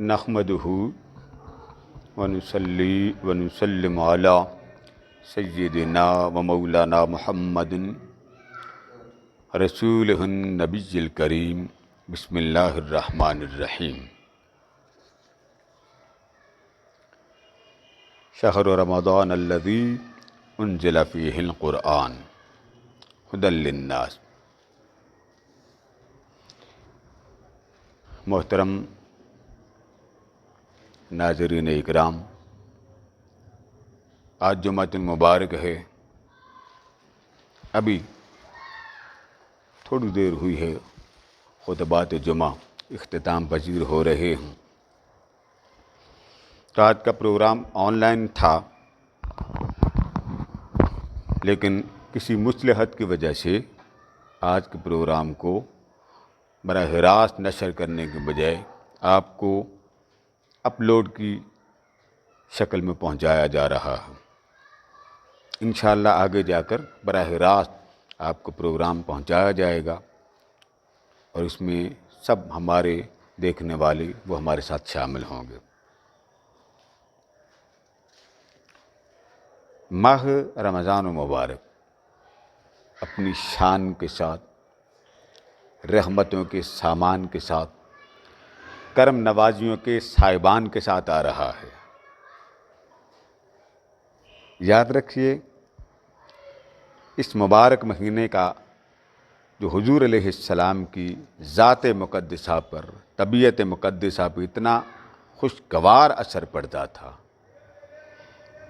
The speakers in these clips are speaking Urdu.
نحمدہ ونصلی ونسلم علی سیدنا و مولانا محمد رسولہ النبی الکریم بسم اللہ الرحمن الرحیم۔ شہر رمضان الذی انزل فیہ القرآن ھدی للناس۔ محترم ناظرین اکرام، آج جمعۃ المبارک ہے۔ ابھی تھوڑی دیر ہوئی ہے خطبات جمعہ اختتام پذیر ہو رہے ہیں۔ تو آج کا پروگرام آن لائن تھا، لیکن کسی مصلحت کی وجہ سے آج کے پروگرام کو براہ راست نشر کرنے کے بجائے آپ کو اپلوڈ کی شکل میں پہنچایا جا رہا ہے۔ انشاءاللہ آگے جا کر براہ راست آپ کو پروگرام پہنچایا جائے گا، اور اس میں سب ہمارے دیکھنے والے وہ ہمارے ساتھ شامل ہوں گے۔ ماہ رمضان مبارک اپنی شان کے ساتھ، رحمتوں کے سامان کے ساتھ، کرم نوازیوں کے صاحبان کے ساتھ آ رہا ہے۔ یاد رکھیے، اس مبارک مہینے کا جو حضور علیہ السلام کی ذات مقدسہ پر، طبیعت مقدسہ پر اتنا خوشگوار اثر پڑتا تھا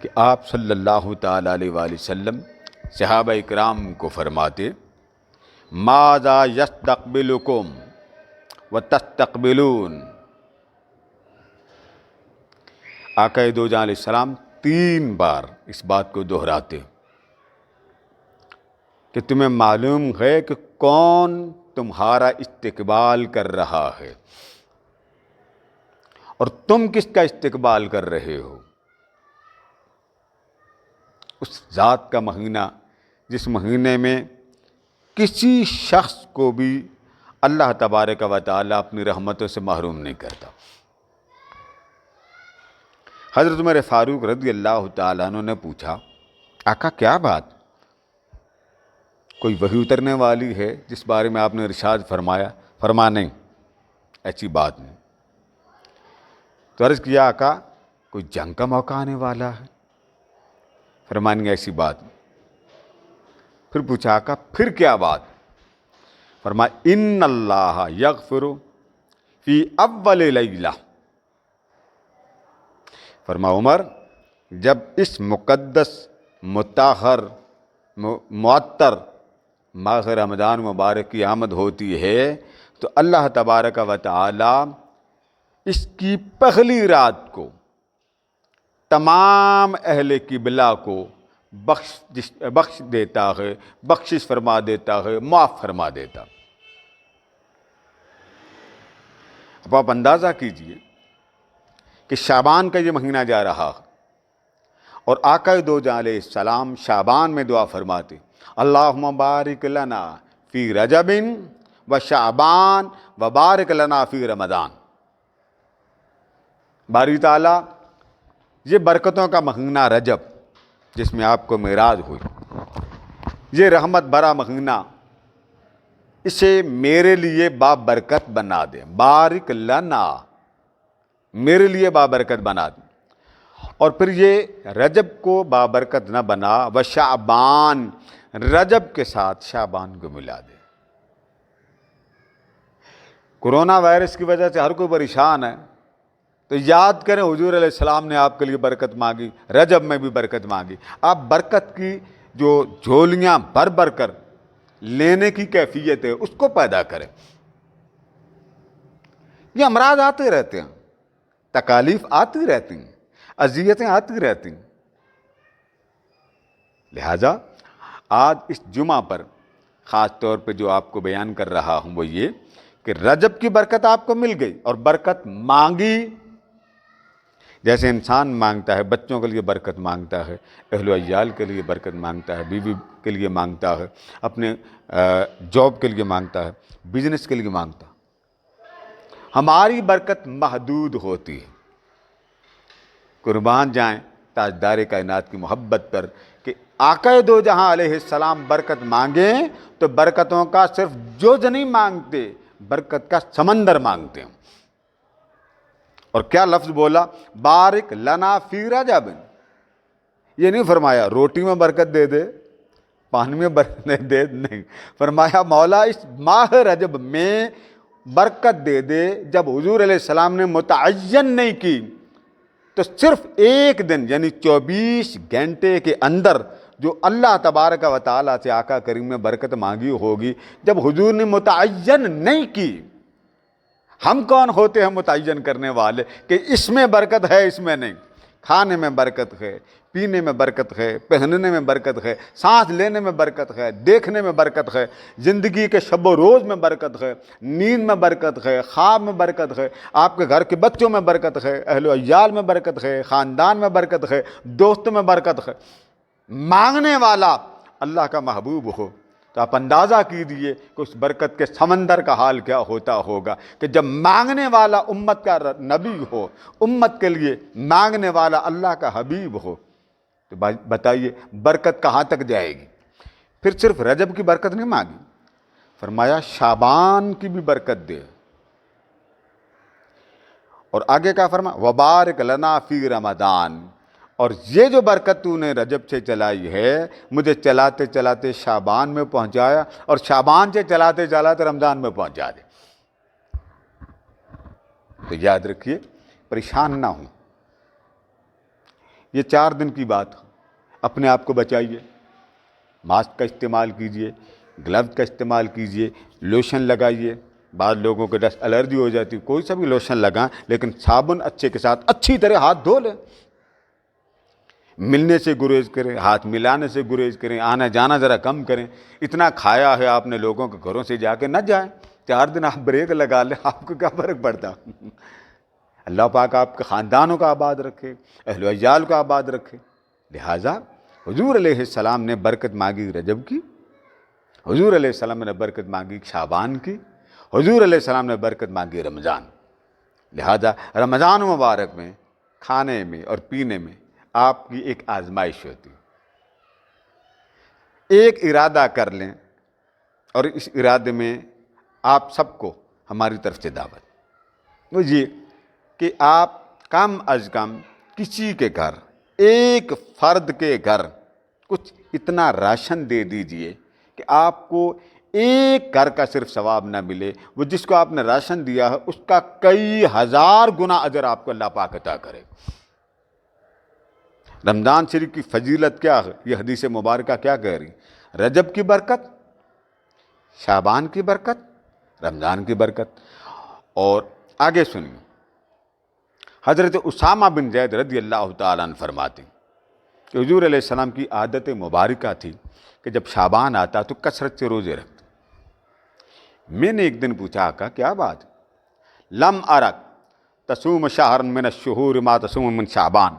کہ آپ صلی اللہ تعالیٰ علیہ وآلہ وسلم صحابہ اکرام کو فرماتے: ماذا یستقبلکم وتستقبلون۔ آقا دو جہاں علیہ السلام 3 بار اس بات کو دہراتے کہ تمہیں معلوم ہے کہ کون تمہارا استقبال کر رہا ہے اور تم کس کا استقبال کر رہے ہو۔ اس ذات کا مہینہ جس مہینے میں کسی شخص کو بھی اللہ تبارک و تعالیٰ اپنی رحمتوں سے محروم نہیں کرتا۔ حضرت عمر فاروق رضی اللہ تعالیٰ عنہ نے پوچھا: آقا کیا بات، کوئی وحی اترنے والی ہے جس بارے میں آپ نے ارشاد فرمایا؟ نہیں، ایسی بات نہیں۔ تو عرض کیا: آقا کوئی جنگ کا موقع آنے والا ہے؟ فرمائیں ایسی بات نہیں۔ پھر پوچھا: آقا پھر کیا بات؟ فرمایا: ان اللہ یغفر فی اول لیلہ۔ فرمایا عمر، جب اس مقدس مطہر معطر ماہ رمضان مبارک کی آمد ہوتی ہے تو اللہ تبارک و تعالی اس کی پہلی رات کو تمام اہل قبلہ کو بخش دیتا ہے، بخشش فرما دیتا ہے، معاف فرما دیتا۔ اب آپ اندازہ کیجئے کہ شعبان کا یہ مہینہ جا رہا ہے، اور آقا دو جہاں علیہ السلام شعبان میں دعا فرماتے: اللہم بارک لنا فی رجب و شعبان و بارک لنا فی رمضان۔ باری تعالیٰ یہ برکتوں کا مہینہ رجب جس میں آپ کو معراج ہوئی، یہ رحمت بھرا مہینہ، اسے میرے لیے بابرکت بنا دے۔ بارک لنا، میرے لیے بابرکت بنا دے۔ اور پھر یہ رجب کو بابرکت نہ بنا، و شعبان، رجب کے ساتھ شعبان کو ملا دے۔ کرونا وائرس کی وجہ سے ہر کوئی پریشان ہے، تو یاد کریں حضور علیہ السلام نے آپ کے لیے برکت مانگی، رجب میں بھی برکت مانگی۔ آپ برکت کی جو جھولیاں بھر بھر کر لینے کی کیفیت ہے اس کو پیدا کریں۔ یہ امراض آتے رہتے ہیں، تکالیف آتی رہتی ہیں، اذیتیں آتی رہتی ہیں، لہذا آج اس جمعہ پر خاص طور پہ جو آپ کو بیان کر رہا ہوں وہ یہ کہ رجب کی برکت آپ کو مل گئی، اور برکت مانگی جیسے انسان مانگتا ہے، بچوں کے لیے برکت مانگتا ہے، اہل و عیال کے لیے برکت مانگتا ہے، بیوی کے لیے مانگتا ہے، اپنے جاب کے لیے مانگتا ہے، بزنس کے لیے مانگتا ہے۔ ہماری برکت محدود ہوتی ہے۔ قربان جائیں تاجدار کائنات کی محبت پر کہ آقا دو جہاں علیہ السلام برکت مانگیں تو برکتوں کا صرف جوج نہیں مانگتے، برکت کا سمندر مانگتے ہیں۔ اور کیا لفظ بولا؟ بارک لنا فی رجب۔ یہ نہیں فرمایا روٹی میں برکت دے دے، پانی میں برکت دے، نہیں فرمایا مولا اس ماہ رجب میں برکت دے دے۔ جب حضور علیہ السلام نے متعین نہیں کی تو صرف ایک دن یعنی 24 گھنٹے کے اندر جو اللہ تبارک و تعالیٰ سے آقا کریم نے برکت مانگی ہوگی، جب حضور نے متعین نہیں کی، ہم کون ہوتے ہیں متعین کرنے والے کہ اس میں برکت ہے اس میں نہیں؟ کھانے میں برکت ہے، پینے میں برکت ہے، پہننے میں برکت ہے، سانس لینے میں برکت ہے، دیکھنے میں برکت ہے، زندگی کے شب و روز میں برکت ہے، نیند میں برکت ہے، خواب میں برکت ہے، آپ کے گھر کے بچوں میں برکت ہے، اہل و عیال میں برکت ہے، خاندان میں برکت ہے، دوستوں میں برکت ہے۔ مانگنے والا اللہ کا محبوب ہو تو آپ اندازہ کیجئے کہ اس برکت کے سمندر کا حال کیا ہوتا ہوگا کہ جب مانگنے والا امت کا نبی ہو، امت کے لیے مانگنے والا اللہ کا حبیب ہو، تو بتائیے برکت کہاں تک جائے گی؟ پھر صرف رجب کی برکت نہیں مانگی، فرمایا شعبان کی بھی برکت دے۔ اور آگے کیا فرمایا؟ وبارک لنا فی رمضان۔ اور یہ جو برکت تو نے رجب سے چلائی ہے مجھے چلاتے چلاتے شعبان میں پہنچایا، اور شعبان سے چلاتے چلاتے رمضان میں پہنچا دے۔ تو یاد رکھیے، پریشان نہ ہوں، یہ 4 دن کی بات، اپنے آپ کو بچائیے، ماسک کا استعمال کیجئے، گلوز کا استعمال کیجئے، لوشن لگائیے۔ بعض لوگوں کو ڈسٹ الرجی ہو جاتی، کوئی سا بھی لوشن لگائیں لیکن صابن اچھے کے ساتھ اچھی طرح ہاتھ دھو لیں۔ ملنے سے گریز کریں، ہاتھ ملانے سے گریز کریں، آنا جانا ذرا کم کریں۔ اتنا کھایا ہے آپ نے لوگوں کے گھروں سے جا کے نہ جائیں، 4 دن آپ بریک لگا لیں، آپ کو کیا فرق پڑتا؟ اللہ پاک آپ کے خاندانوں کا آباد رکھے، اہل و عیال کو آباد رکھے۔ لہٰذا حضور علیہ السلام نے برکت مانگی رجب کی، حضور علیہ السلام نے برکت مانگی شعبان کی، حضور علیہ السلام نے برکت مانگی رمضان۔ لہٰذا رمضان مبارک میں کھانے میں اور پینے میں آپ کی ایک آزمائش ہوتی، ایک ارادہ کر لیں، اور اس ارادے میں آپ سب کو ہماری طرف سے دعوت وہ یہ کہ آپ کم از کم کسی کے گھر، ایک فرد کے گھر کچھ اتنا راشن دے دیجئے کہ آپ کو ایک گھر کا صرف ثواب نہ ملے، وہ جس کو آپ نے راشن دیا ہے اس کا کئی ہزار گنا اجر آپ کو اللہ پاک عطا کرے۔ رمضان شریف کی فضیلت کیا ہے؟ یہ حدیث مبارکہ کیا کہہ رہی؟ رجب کی برکت، شعبان کی برکت، رمضان کی برکت۔ اور آگے سنیے، حضرت اسامہ بن زید رضی اللہ تعالیٰ عنہ فرماتے ہیں کہ حضور علیہ السلام کی عادت مبارکہ تھی کہ جب شعبان آتا تو کثرت سے روزے رکھتے۔ میں نے ایک دن پوچھا آقا کیا بات؟ لم ارک تصوم شہر من الشہور ما تصوم من شعبان،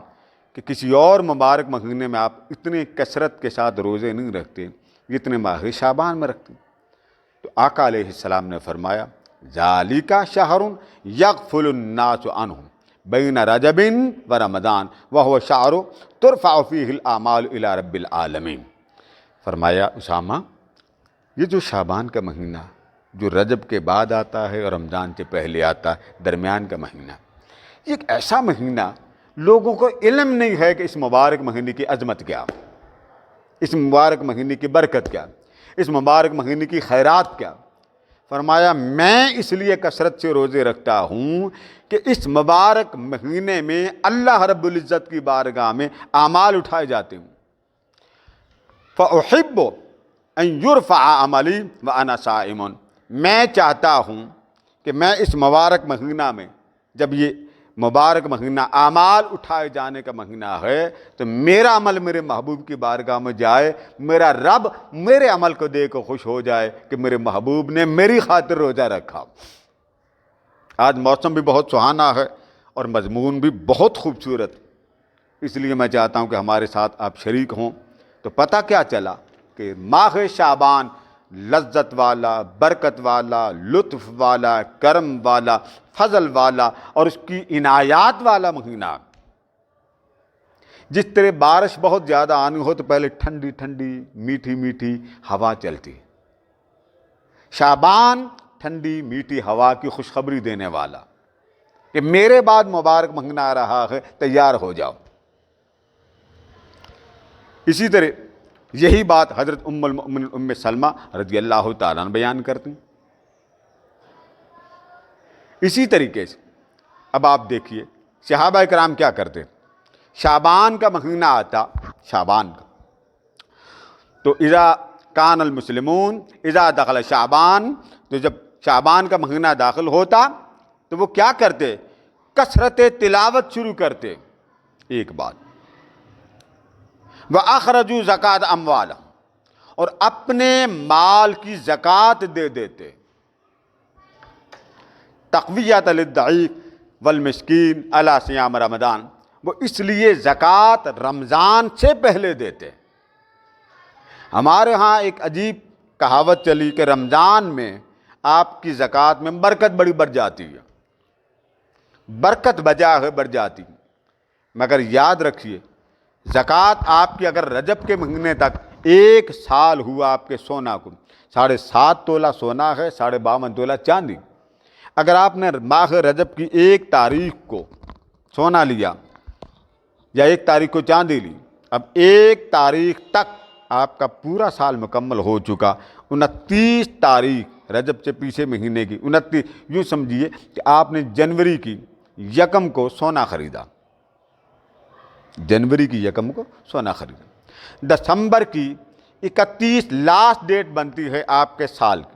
کہ کسی اور مبارک مہینے میں آپ اتنے کثرت کے ساتھ روزے نہیں رکھتے جتنے ماہ شعبان میں رکھتے۔ تو آقا علیہ السلام نے فرمایا ذالک شہر یغفل الناس عنہ بین رجب و رمضان وہو شہر ترفع فیہ الاعمال الی رب العالمین۔ فرمایا اسامہ، یہ جو شعبان کا مہینہ جو رجب کے بعد آتا ہے اور رمضان سے پہلے آتا ہے، درمیان کا مہینہ، یہ ایک ایسا مہینہ لوگوں کو علم نہیں ہے کہ اس مبارک مہینے کی عظمت کیا، اس مبارک مہینے کی برکت کیا، اس مبارک مہینے کی خیرات کیا۔ فرمایا میں اس لیے کثرت سے روزے رکھتا ہوں کہ اس مبارک مہینے میں اللہ رب العزت کی بارگاہ میں اعمال اٹھائے جاتے ہیں۔ فَأُحِبُّ أَن يُرْفَعَ عَمَلِي وَأَنَا صَائِمٌ، میں چاہتا ہوں کہ میں اس مبارک مہینہ میں، جب یہ مبارک مہینہ اعمال اٹھائے جانے کا مہینہ ہے، تو میرا عمل میرے محبوب کی بارگاہ میں جائے، میرا رب میرے عمل کو دیکھ کر خوش ہو جائے کہ میرے محبوب نے میری خاطر روزہ رکھا۔ آج موسم بھی بہت سہانا ہے اور مضمون بھی بہت خوبصورت، اس لیے میں چاہتا ہوں کہ ہمارے ساتھ آپ شریک ہوں۔ تو پتہ کیا چلا کہ ماہ شعبان لذت والا، برکت والا، لطف والا، کرم والا، فضل والا اور اس کی عنایات والا مہینہ۔ جس طرح بارش بہت زیادہ آنی ہو تو پہلے ٹھنڈی ٹھنڈی میٹھی میٹھی ہوا چلتی، شعبان ٹھنڈی میٹھی ہوا کی خوشخبری دینے والا کہ میرے بعد مبارک مہینہ آ رہا ہے، تیار ہو جاؤ۔ اسی طرح یہی بات حضرت ام المؤمنین ام سلمہ رضی اللہ تعالیٰ عنہ بیان کرتی۔ اسی طریقے سے اب آپ دیکھیے صحابہ کرام کیا کرتے، شعبان کا مہینہ آتا، شعبان کا، تو اذا کان المسلمون اذا دخل شعبان، تو جب شعبان کا مہینہ داخل ہوتا تو وہ کیا کرتے، کثرت تلاوت شروع کرتے، ایک بات، وَأَخْرَجُوا زَكَاةَ أَمْوَالَهُمْ، اور اپنے مال کی زکوٰۃ دے دیتے، تقویۃ للضعیف والمسکین علی صیام رمضان، وہ اس لیے زکوٰۃ رمضان سے پہلے دیتے۔ ہمارے ہاں ایک عجیب کہاوت چلی کہ رمضان میں آپ کی زکوٰۃ میں برکت بڑی بڑھ جاتی ہے، برکت بجا ہے بڑھ جاتی، مگر یاد رکھیے زکوٰۃ آپ کی اگر رجب کے مہینے تک ایک سال ہوا آپ کے سونا کو، 7.5 تولہ سونا ہے، 52.5 تولہ چاندی، اگر آپ نے ماہ رجب کی 1 تاریخ کو سونا لیا یا 1 تاریخ کو چاندی لی، اب 1 تاریخ تک آپ کا پورا سال مکمل ہو چکا، 29 تاریخ رجب سے پیچھے مہینے کی 29، یوں سمجھیے کہ آپ نے جنوری کی 1 کو سونا خریدا، جنوری کی 1 کو سونا خریدا، دسمبر کی 31 لاسٹ ڈیٹ بنتی ہے آپ کے سال کی،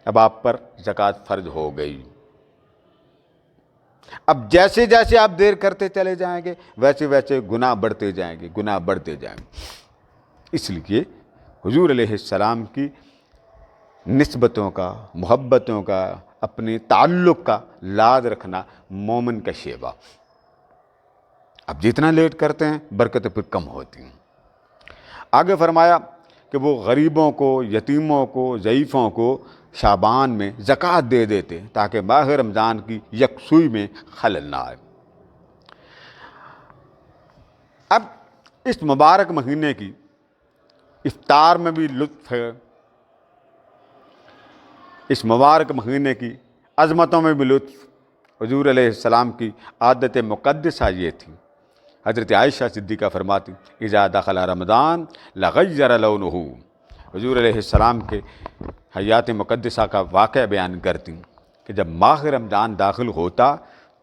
اب آپ پر زکوٰۃ فرض ہو گئی۔ اب جیسے جیسے آپ دیر کرتے چلے جائیں گے ویسے ویسے گناہ بڑھتے جائیں گے، گناہ بڑھتے جائیں گے۔ اس لیے حضور علیہ السلام کی نسبتوں کا، محبتوں کا، اپنے تعلق کا لاز رکھنا مومن کا شیوا۔ اب جتنا لیٹ کرتے ہیں برکتیں پھر کم ہوتی ہیں۔ آگے فرمایا کہ وہ غریبوں کو، یتیموں کو، ضعیفوں کو شعبان میں زکوٰۃ دے دیتے تاکہ ماہ رمضان کی یکسوئی میں خلل نہ آئے۔ اب اس مبارک مہینے کی افطار میں بھی لطف ہے، اس مبارک مہینے کی عظمتوں میں بھی لطف۔ حضور علیہ السلام کی عادت مقدسہ یہ تھی، حضرت عائشہ صدیقہ فرماتی اذا دخل رمضان لغیر لونہ، حضور علیہ السلام کے حیات مقدسہ کا واقعہ بیان کرتی کہ جب ماہ رمضان داخل ہوتا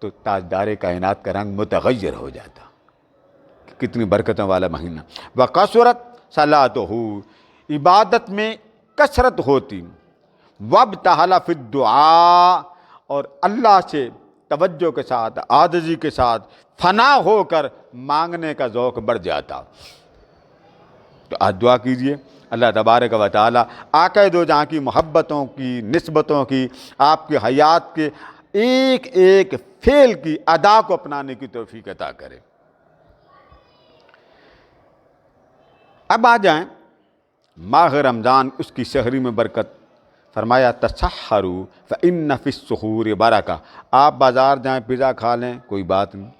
تو تاجدار کائنات کا رنگ متغیر ہو جاتا، کتنی برکتوں والا مہینہ۔ وَقَصُرَتْ صَلَاتُهُ، عبادت میں کثرت ہوتی، وَابْتَحَلَ فِي الدُّعَاء، اور اللہ سے توجہ کے ساتھ، عاجزی کے ساتھ، فنا ہو کر مانگنے کا ذوق بڑھ جاتا۔ تو آج دعا کیجئے اللہ تبارک و تعالی آقا دو جہاں کی محبتوں کی، نسبتوں کی، آپ کی حیات کے ایک ایک فعل کی ادا کو اپنانے کی توفیق عطا کرے۔ اب آ جائیں ماہ رمضان، اس کی سحری میں برکت۔ فرمایا تسحروا فإن فی السحور برکہ، آپ بازار جائیں پیزا کھا لیں کوئی بات نہیں،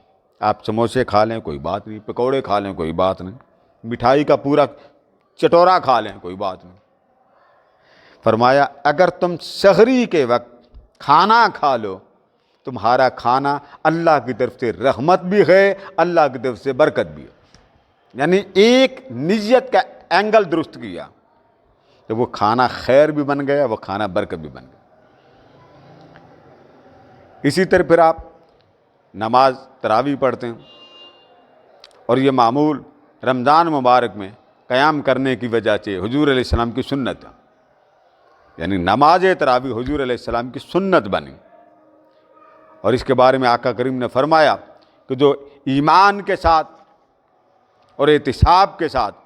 آپ سموسے کھا لیں کوئی بات نہیں، پکوڑے کھا لیں کوئی بات نہیں، مٹھائی کا پورا چٹورا کھا لیں کوئی بات نہیں۔ فرمایا اگر تم سحری کے وقت کھانا کھا لو، تمہارا کھانا اللہ کی طرف سے رحمت بھی ہے، اللہ کی طرف سے برکت بھی ہے، یعنی ایک نیت کا اینگل درست کیا تو وہ کھانا خیر بھی بن گیا، وہ کھانا برکت بھی بن گیا۔ اسی طرح پھر آپ نماز تراویح پڑھتے ہیں، اور یہ معمول رمضان مبارک میں قیام کرنے کی وجہ سے حضور علیہ السلام کی سنت ہے، یعنی نماز تراویح حضور علیہ السلام کی سنت بنی۔ اور اس کے بارے میں آقا کریم نے فرمایا کہ جو ایمان کے ساتھ اور احتساب کے ساتھ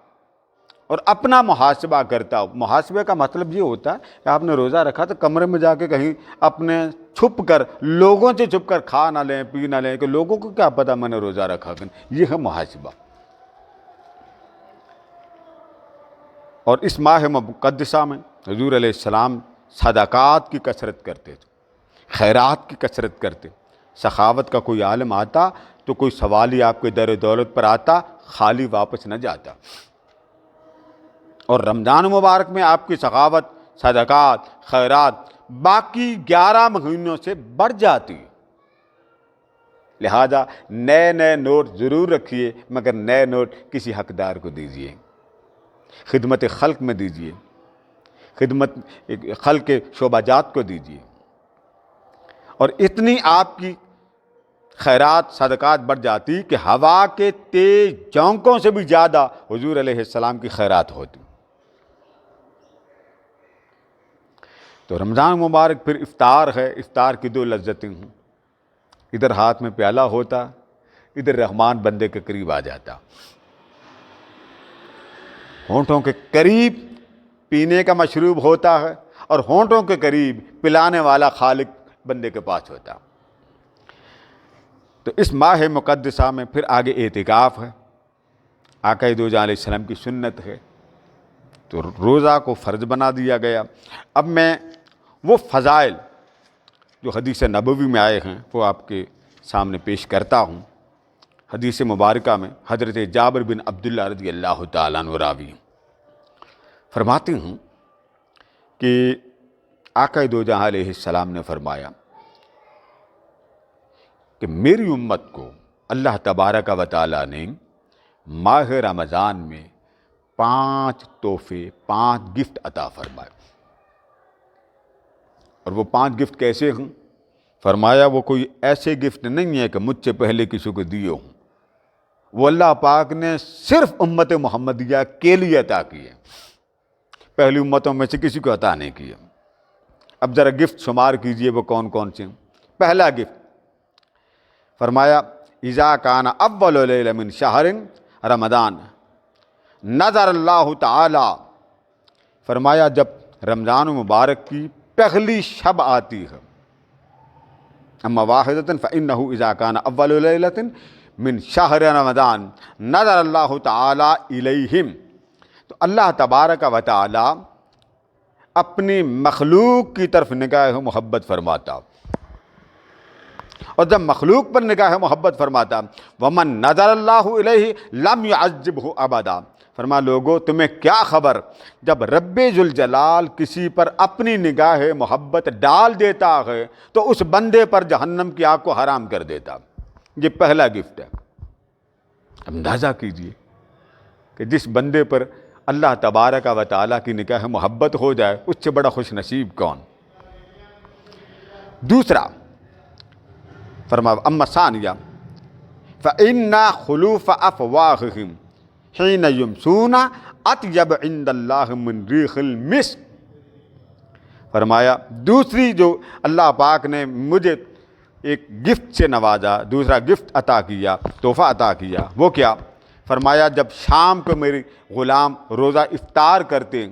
اور اپنا محاسبہ کرتا ہو، محاسبے کا مطلب یہ ہوتا ہے کہ آپ نے روزہ رکھا تو کمرے میں جا کے کہیں اپنے چھپ کر، لوگوں سے چھپ کر کھا نہ لیں، پی نہ لیں کہ لوگوں کو کیا پتہ میں نے روزہ رکھا، یہ ہے محاسبہ۔ اور اس ماہ مقدسہ میں حضور علیہ السلام صدقات کی کثرت کرتے تھے، خیرات کی کثرت کرتے. سخاوت کا کوئی عالم آتا تو کوئی سوال ہی آپ کے در دولت پر آتا، خالی واپس نہ جاتا. اور رمضان مبارک میں آپ کی سخاوت، صدقات، خیرات باقی 11 مہینوں سے بڑھ جاتی ہے. لہذا نئے نئے نوٹ ضرور رکھیے، مگر نئے نوٹ کسی حقدار کو دیجیے، خدمت خلق میں دیجیے، خدمت خلق کے شعبہ جات کو دیجیے. اور اتنی آپ کی خیرات صدقات بڑھ جاتی کہ ہوا کے تیز جھونکوں سے بھی زیادہ حضور علیہ السلام کی خیرات ہوتی. تو رمضان مبارک پھر افطار ہے. افطار کی 2 لذتیں ہیں. ادھر ہاتھ میں پیالہ ہوتا، ادھر رحمان بندے کے قریب آ جاتا، ہونٹوں کے قریب پینے کا مشروب ہوتا ہے اور ہونٹوں کے قریب پلانے والا خالق بندے کے پاس ہوتا. تو اس ماہ مقدسہ میں پھر آگے اعتکاف ہے. آقا دو جہاں علیہ السلام کی سنت ہے تو روزہ کو فرض بنا دیا گیا. اب میں وہ فضائل جو حدیث نبوی میں آئے ہیں وہ آپ کے سامنے پیش کرتا ہوں. حدیث مبارکہ میں حضرت جابر بن عبداللہ رضی اللہ تعالیٰ عنہ راوی فرماتے ہیں کہ آقا دو جہاں علیہ السلام نے فرمایا کہ میری امت کو اللہ تبارک و تعالیٰ نے ماہ رمضان میں 5 تحفے، 5 گفٹ عطا فرمائے. اور وہ 5 گفٹ کیسے ہوں؟ فرمایا وہ کوئی ایسے گفٹ نہیں ہے کہ مجھ سے پہلے کسی کو دیے ہوں، وہ اللہ پاک نے صرف امت محمدیہ کے لیے عطا کیے، پہلی امتوں میں سے کسی کو عطا نہیں کیے. اب ذرا گفٹ شمار کیجئے وہ کون کون سے ہیں. پہلا گفٹ فرمایا اذا کان اول لیلہ من شہر رمضان نظر اللہ تعالی. فرمایا جب رمضان مبارک کی پہلی شب آتی ہے، اما واحدۃ فانہ اذا کان اول لیلۃ من شہر رمضان نظر اللہ تعالی الیہم. تو اللہ تبارک و تعالی اپنی مخلوق کی طرف نگاہ محبت فرماتا. اور جب مخلوق پر نگاہ محبت فرماتا ومن نظر اللہ الیہ لم یعذبہ ابدا. فرما لوگو تمہیں کیا خبر، جب رب ذوالجلال کسی پر اپنی نگاہ محبت ڈال دیتا ہے تو اس بندے پر جہنم کی آگ کو حرام کر دیتا. یہ پہلا گفٹ ہے. اندازہ کیجئے کہ جس بندے پر اللہ تبارک و تعالیٰ کی نگاہ محبت ہو جائے اس سے بڑا خوش نصیب کون. دوسرا فرما اما ثانیہ فإن خلوف افواہہم حین یمسون اطیب عند اللہ من ریح المسک. فرمایا دوسری جو اللہ پاک نے مجھے ایک گفٹ سے نوازا، دوسرا گفٹ عطا کیا، تحفہ عطا کیا، وہ کیا؟ فرمایا جب شام کو میرے غلام روزہ افطار کرتے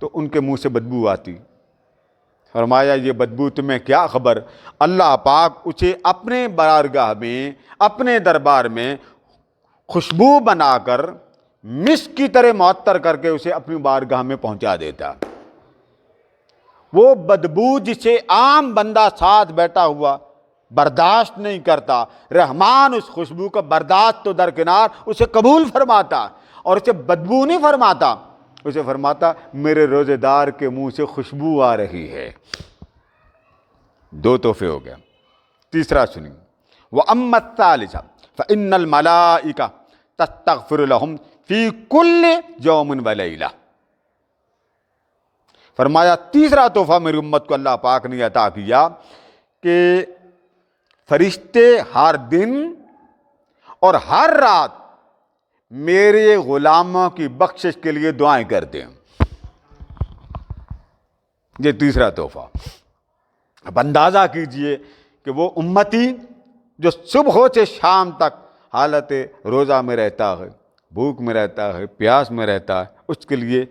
تو ان کے منہ سے بدبو آتی. فرمایا یہ بدبو تمہیں کیا خبر، اللہ پاک اسے اپنے بارگاہ میں، اپنے دربار میں خوشبو بنا کر مسک کی طرح معطر کر کے اسے اپنی بارگاہ میں پہنچا دیتا. وہ بدبو جسے عام بندہ ساتھ بیٹھا ہوا برداشت نہیں کرتا، رحمان اس خوشبو کا برداشت تو درکنار اسے قبول فرماتا، اور اسے بدبو نہیں فرماتا، اسے فرماتا میرے روزے دار کے منہ سے خوشبو آ رہی ہے. 2 تحفے ہو گئے. تیسرا سنیں وَأَمَّا الثَّالِثَ فَإِنَّ الْمَلَائِكَةَ تَسْتَغْفِرُ لَهُمْ فِي كُلِّ يَوْمٍ وَلَيْلَةٍ. فرمایا تیسرا تحفہ میری امت کو اللہ پاک نے عطا کیا کہ فرشتے ہر دن اور ہر رات میرے غلاموں کی بخشش کے لیے دعائیں کرتے ہیں. یہ تیسرا تحفہ. اب اندازہ کیجئے کہ وہ امتی جو صبح سے شام تک حالت روزہ میں رہتا ہے، بھوک میں رہتا ہے، پیاس میں رہتا ہے، اس کے لیے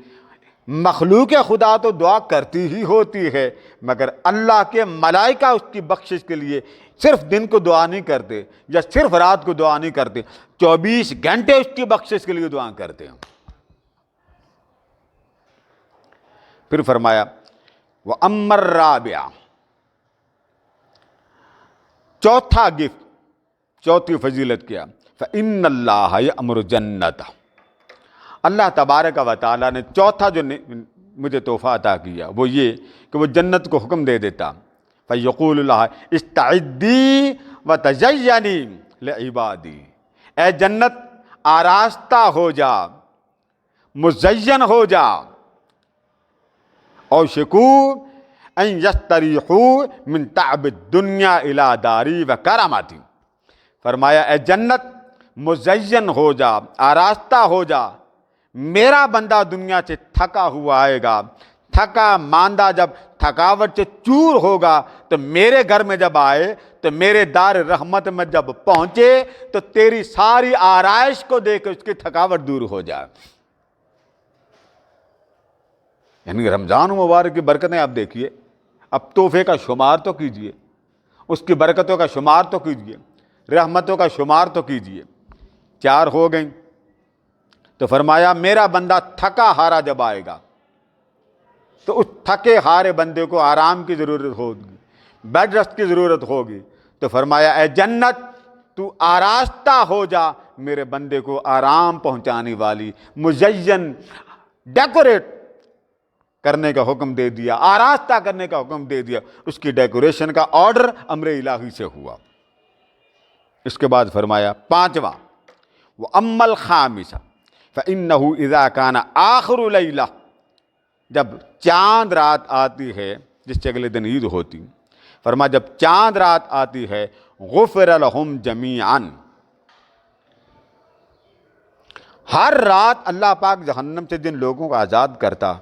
مخلوق خدا تو دعا کرتی ہی ہوتی ہے، مگر اللہ کے ملائکہ اس کی بخشش کے لیے صرف دن کو دعا نہیں کرتے یا صرف رات کو دعا نہیں کرتے، 24 گھنٹے اس کی بخشش کے لیے دعا کرتے ہیں. پھر فرمایا وَأَمَّا الرَّابِعَ چوتھا گفٹ، چوتھی فضیلت کیا؟ فإن اللہ یأمر جنت، اللہ تبارک و تعالیٰ نے چوتھا جو مجھے تحفہ عطا کیا وہ یہ کہ وہ جنت کو حکم دے دیتا، فیقول اللہ استعدی وتزینی لعبادی، اے جنت آراستہ ہو جا، مزین ہو جا، اوشکو ان یستریحوا من تعب الدنیا الی داری و کرامتی، فرمایا اے جنت مزین ہو جا، آراستہ ہو جا، میرا بندہ دنیا سے تھکا ہوا آئے گا، تھکا ماندہ جب تھکاوٹ سے چور ہوگا تو میرے گھر میں جب آئے تو میرے دار رحمت میں جب پہنچے تو تیری ساری آرائش کو دیکھ اس کی تھکاوٹ دور ہو جائے۔ یعنی رمضان مبارک کی برکتیں آپ دیکھیے، اب تحفے کا شمار تو کیجئے، اس کی برکتوں کا شمار تو کیجئے، رحمتوں کا شمار تو کیجئے۔ 4 ہو گئیں تو فرمایا میرا بندہ تھکا ہارا جب آئے گا تو اس تھکے ہارے بندے کو آرام کی ضرورت ہوگی، بیڈ ریسٹ کی ضرورت ہوگی، تو فرمایا اے جنت تو آراستہ ہو جا، میرے بندے کو آرام پہنچانے والی، مزین، ڈیکوریٹ کرنے کا حکم دے دیا، آراستہ کرنے کا حکم دے دیا، اس کی ڈیکوریشن کا آرڈر امر الہی سے ہوا۔ اس کے بعد فرمایا 5واں، وَأَمَّا الْخَامِسَةُ فَإِنَّهُ إِذَا كَانَ آخِرُ لَيْلَةٍ، جب چاند رات آتی ہے، جس سے اگلے دن عید ہوتی، فرمایا جب چاند رات آتی ہے غفر لہم جمیعاً، ہر رات اللہ پاک جہنم سے جن لوگوں کو آزاد کرتا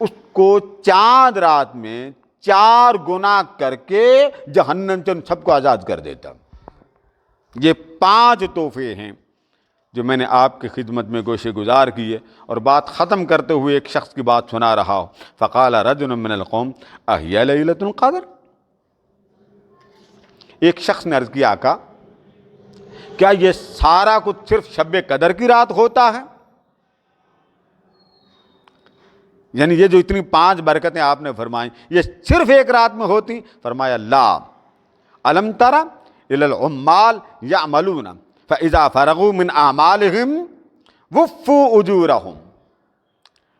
اس کو چاند رات میں 4 گنا کر کے جہنم سے ان سب کو آزاد کر دیتا۔ یہ 5 تحفے ہیں جو میں نے آپ کی خدمت میں گوشے گزار کیے، اور بات ختم کرتے ہوئے ایک شخص کی بات سنا رہا ہوں، فقال رجل من القوم اہی لیلۃ القدر، ایک شخص نے عرض کیا آقا کیا یہ سارا کچھ صرف شب قدر کی رات ہوتا ہے؟ یعنی یہ جو اتنی 5 برکتیں آپ نے فرمائیں یہ صرف ایک رات میں ہوتی؟ فرمایا لا، الم تر الی العمال یعملون فاذا فرغوا من اعمالهم وفوا اجورهم،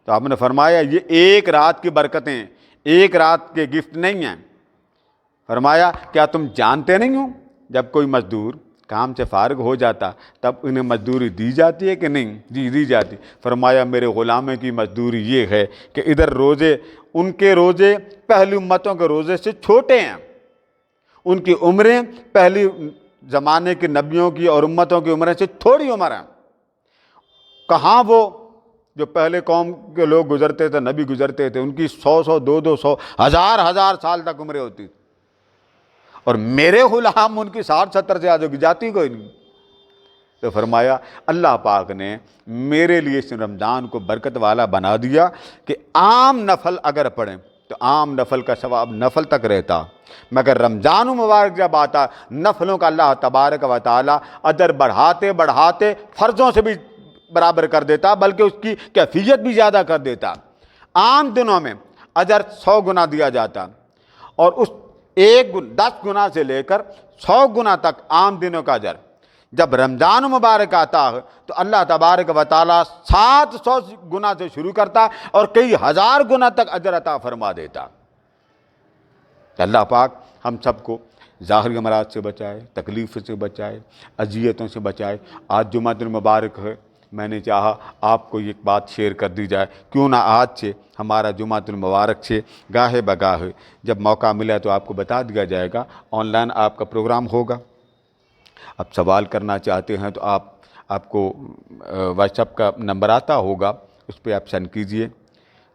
تو آپ نے فرمایا یہ ایک رات کی برکتیں، ایک رات کے گفٹ نہیں ہیں۔ فرمایا کیا تم جانتے نہیں ہو جب کوئی مزدور کام سے فارغ ہو جاتا تب انہیں مزدوری دی جاتی ہے کہ نہیں؟ جی دی جاتی۔ فرمایا میرے غلاموں کی مزدوری یہ ہے کہ ادھر روزے، ان کے روزے پہلی امتوں کے روزے سے چھوٹے ہیں، ان کی عمریں پہلی زمانے کے نبیوں کی اور امتوں کی عمریں سے تھوڑی عمر ہیں۔ کہاں وہ جو پہلے قوم کے لوگ گزرتے تھے، نبی گزرتے تھے، ان کی 100 200 1000 سال تک عمریں ہوتی، اور میرے غلام ان کی 60 70 سے زیادہ کی جاتی کوئی نہیں۔ تو فرمایا اللہ پاک نے میرے لیے اس رمضان کو برکت والا بنا دیا کہ عام نفل اگر پڑھیں تو عام نفل کا ثواب نفل تک رہتا، مگر رمضان مبارک جب آتا نفلوں کا اللہ تبارک و تعالی اجر بڑھاتے بڑھاتے فرضوں سے بھی برابر کر دیتا، بلکہ اس کی کیفیت بھی زیادہ کر دیتا۔ عام دنوں میں اجر 100 گنا دیا جاتا، اور اس 10 گنا سے لے کر 100 گنا تک عام دنوں کا اجر جب رمضان مبارک آتا ہے تو اللہ تبارک و تعالیٰ 700 گنا سے شروع کرتا اور کئی 1000 گنا تک اجر عطا فرما دیتا۔ اللہ پاک ہم سب کو ظاہری امراض سے بچائے، تکلیف سے بچائے، اذیتوں سے بچائے۔ آج جمعہ دن مبارک ہے، میں نے چاہا آپ کو ایک بات شیئر کر دی جائے، کیوں نہ آج سے ہمارا جمعہ المبارک سے گاہے بگاہے جب موقع ملا تو آپ کو بتا دیا جائے گا، آن لائن آپ کا پروگرام ہوگا۔ اب سوال کرنا چاہتے ہیں تو آپ کو واٹس ایپ کا نمبر آتا ہوگا، اس پہ آپ سینڈ کیجئے۔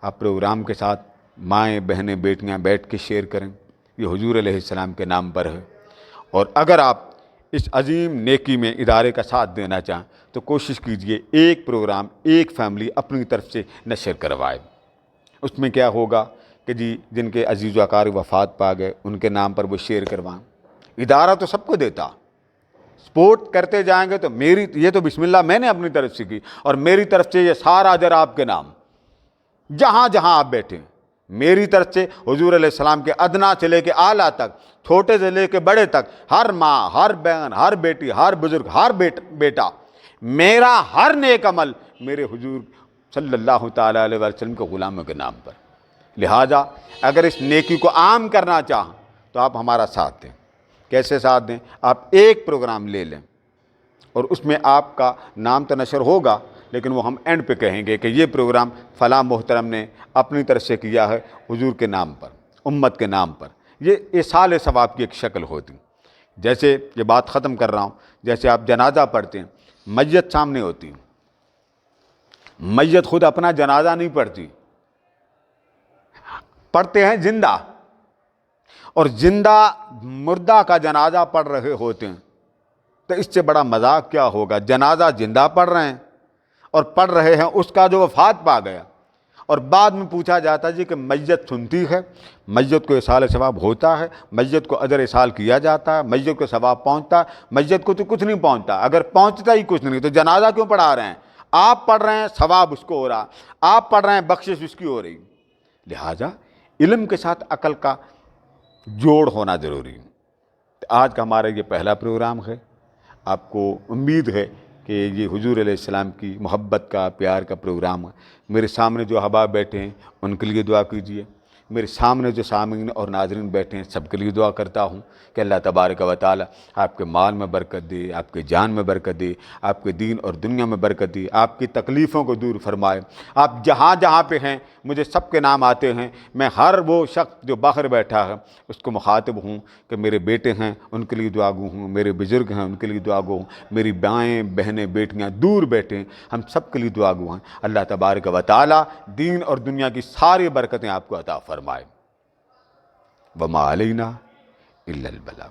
آپ پروگرام کے ساتھ مائیں بہنیں بیٹیاں بیٹھ کے شیئر کریں، یہ حضور علیہ السلام کے نام پر ہے۔ اور اگر آپ اس عظیم نیکی میں ادارے کا ساتھ دینا چاہیں تو کوشش کیجئے ایک پروگرام ایک فیملی اپنی طرف سے نشر کروائے۔ اس میں کیا ہوگا کہ جی جن کے عزیز و اقارب وفات پا گئے ان کے نام پر وہ شیئر کروائیں۔ ادارہ تو سب کو دیتا، سپورٹ کرتے جائیں گے تو یہ تو بسم اللہ میں نے اپنی طرف سے کی، اور میری طرف سے یہ سارا اجر آپ کے نام، جہاں جہاں آپ بیٹھیں میری طرف سے حضور علیہ السلام کے ادنا سے لے کے اعلیٰ تک، چھوٹے سے لے کے بڑے تک، ہر ماں، ہر بہن، ہر بیٹی، ہر بزرگ، ہر بیٹا، میرا ہر نیک عمل میرے حضور صلی اللہ تعالیٰ علیہ وسلم کے غلاموں کے نام پر۔ لہٰذا اگر اس نیکی کو عام کرنا چاہیں تو آپ ہمارا ساتھ دیں۔ کیسے ساتھ دیں؟ آپ ایک پروگرام لے لیں اور اس میں آپ کا نام تو نشر ہوگا، لیکن وہ ہم اینڈ پہ کہیں گے کہ یہ پروگرام فلاں محترم نے اپنی طرف سے کیا ہے حضور کے نام پر، امت کے نام پر۔ یہ ایصال ثواب کی ایک شکل ہوتی۔ جیسے یہ بات ختم کر رہا ہوں، جیسے آپ جنازہ پڑھتے ہیں، میت سامنے ہوتی، میت خود اپنا جنازہ نہیں پڑھتی، پڑھتے ہیں زندہ، اور زندہ مردہ کا جنازہ پڑھ رہے ہوتے ہیں۔ تو اس سے بڑا مذاق کیا ہوگا؟ جنازہ زندہ پڑھ رہے ہیں اور پڑھ رہے ہیں اس کا جو وفات پا گیا، اور بعد میں پوچھا جاتا ہے جی کہ میت سنتی ہے، میت کو ایصال ثواب ہوتا ہے، میت کو اجر ایصال کیا جاتا ہے، میت کو ثواب پہنچتا ہے؟ میت کو تو کچھ نہیں پہنچتا۔ اگر پہنچتا ہی کچھ نہیں تو جنازہ کیوں پڑھا رہے ہیں؟ آپ پڑھ رہے ہیں، ثواب اس کو ہو رہا، آپ پڑھ رہے ہیں، بخشش اس کی ہو رہی۔ لہٰذا علم کے ساتھ عقل کا جوڑ ہونا ضروری ہے۔ آج کا ہمارا یہ پہلا پروگرام ہے۔ آپ کو امید ہے کہ یہ حضور علیہ السلام کی محبت کا، پیار کا پروگرام ہے۔ میرے سامنے جو احباب بیٹھے ہیں ان کے لیے دعا کیجیے، میرے سامنے جو سامعین اور ناظرین بیٹھے ہیں سب کے لیے دعا کرتا ہوں کہ اللہ تبارک و تعالی آپ کے مال میں برکت دے، آپ کے جان میں برکت دے، آپ کے دین اور دنیا میں برکت دے، آپ کی تکلیفوں کو دور فرمائے۔ آپ جہاں جہاں پہ ہیں، مجھے سب کے نام آتے ہیں، میں ہر وہ شخص جو باہر بیٹھا ہے اس کو مخاطب ہوں کہ میرے بیٹے ہیں ان کے لیے دعا گو ہوں، میرے بزرگ ہیں ان کے لیے دعا گو ہوں، میری بائیں بہنیں بیٹیاں دور بیٹھے ہیں، ہم سب کے لیے دعا گو ہیں۔ اللہ تبارک و تعالی دین اور دنیا کی ساری برکتیں آپ کو عطا فرمائے۔ وما علینا الا البلاغ۔